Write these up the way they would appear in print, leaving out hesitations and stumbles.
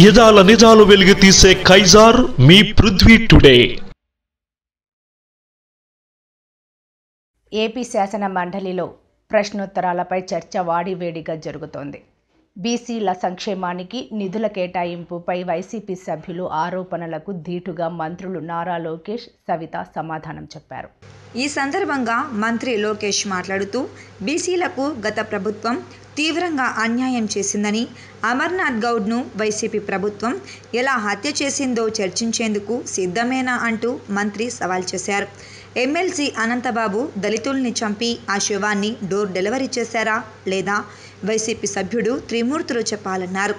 యదాల నిజాలు వెలికి తీసే కైజార్ మీ పృథ్వీ టుడే. ఏపీ శాసన మండలిలో ప్రశ్నోత్తరాలపై చర్చ వాడివేడిగా జరుగుతోంది. బీసీల సంక్షేమానికి నిధుల కేటాయింపుపై వైసీపీ సభ్యులు ఆరోపణలకు ధీటుగా మంత్రులు నారా లోకేష్, సవిత సమాధానం చెప్పారు. ఈ సందర్భంగా మంత్రి లోకేష్ మాట్లాడుతూ బీసీలకు గత ప్రభుత్వం తీవ్రంగా అన్యాయం చేసిందని, అమర్నాథ్ గౌడ్ను వైసీపీ ప్రభుత్వం ఎలా హత్య చేసిందో చర్చించేందుకు సిద్ధమేనా అంటూ మంత్రి సవాల్ చేశారు. ఎమ్మెల్సీ అనంతబాబు దళితుల్ని చంపి ఆ శవాన్ని డోర్ డెలివరీ చేశారా లేదా వైసీపీ సభ్యుడు త్రిమూర్తులు చెప్పాలన్నారు.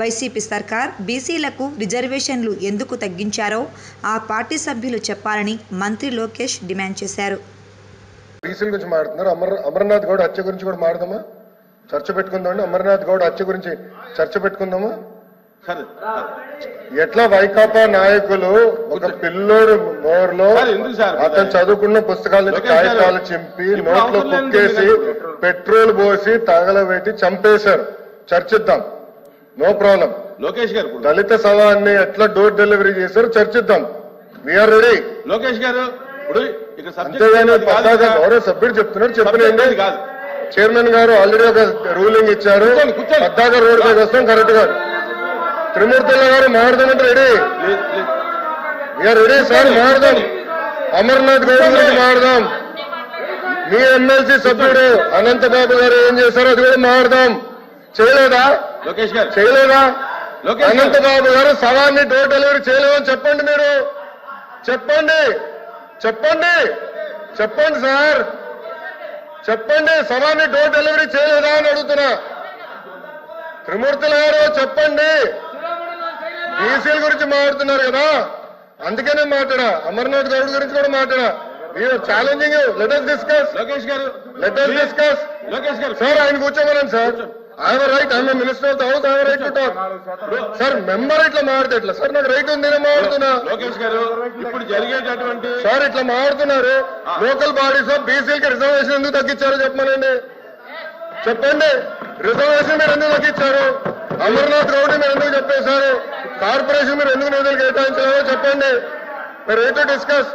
వైసీపీ సర్కార్ బీసీలకు రిజర్వేషన్లు ఎందుకు తగ్గించారో ఆ పార్టీ సభ్యులు చెప్పాలని మంత్రి లోకేష్ డిమాండ్ చేశారు. బీసీల గురించి మాట్లాడుతున్నారు. అమర్నాథ్ గౌడ్ హత్య గురించి కూడా మాట్లాడదామా? చర్చ పెట్టుకుందామండి. అమర్నాథ్ గౌడ్ హత్య గురించి చర్చ పెట్టుకుందామా? ఎట్లా వైకాపా నాయకులు ఒక పిల్లోడు మోర్లో అతను చదువుకున్న పుస్తకాల నుంచి కాగితాలు చింపి నోట్లో కుక్కేసి పెట్రోల్ పోసి తగలబెట్టి చంపేశారు. చర్చిద్దాం, నో ప్రాబ్లం. లోకేష్ గారు దళిత సవాన్ని ఎట్లా డోర్ డెలివరీ చేశారు చర్చిద్దాం. We are ready. లోకేష్ గారు అంతేగాని పద్దాక గౌరవ సభ్యుడు చెప్తున్నారు, చెప్పలేండి. చైర్మన్ గారు ఆల్రెడీ ఒక రూలింగ్ ఇచ్చారు. పద్దాక రోడ్ పైకి వస్తాం. కరెక్ట్ గా త్రిమూర్తుల గారు మారుదామంటే రెడీ. వీఆర్ రెడీ సార్, మారుదాం. అమర్నాథ్ గౌడ్ గురించి మారుదాం. మీ ఎమ్మెల్సీ సభ్యుడు అనంతబాబు గారు ఏం చేశారో అది కూడా మారుదాం. చేయలేదా? లోకేష్ గారు చేయలేదా? అనంతబాబు గారు సవాన్ని డోర్ డెలివరీ చేయలేదని చెప్పండి. మీరు చెప్పండి, చెప్పండి, చెప్పండి సార్, చెప్పండి. సవాన్ని డోర్ డెలివరీ చేయలేదా అని అడుగుతున్నా. త్రిమూర్తుల గారు చెప్పండి. బీసీల గురించి మాట్లాడుతున్నారు కదా, అందుకనే మాట్లాడా. అమర్నాథ్ గౌడ్ గురించి కూడా మాట్లాడా. Challenging. Let us discuss. Lokesh గారు లెట్ us డిస్కస్. లోకేష్ గారు సార్ ఆయన కూర్చోమనండి sir. I have right. I am minister of the house. I have right to talk. Sir member ఇట్లా మాట్లాడితే ఎట్లా సార్? నాకు రైట్ ఉంది, నేను మాట్లాడుతున్నా. లోకేష్ గారు ఇప్పుడు జరిగేటటువంటి సార్ ఇట్లా మాట్లాడుతున్నారు. లోకల్ బాడీస్ ఆఫ్ బీసీలకి రిజర్వేషన్ ఎందుకు తగ్గించారో చెప్పమనండి. చెప్పండి. రిజర్వేషన్ మీరు ఎందుకు తగ్గించారు? అమర్నాథ్ గౌడ్ మీరు ఎందుకు చెప్పేశారు? కార్పొరేషన్ మీరు ఎందుకు నిధులు కేటాయించారో చెప్పండి. Right to discuss.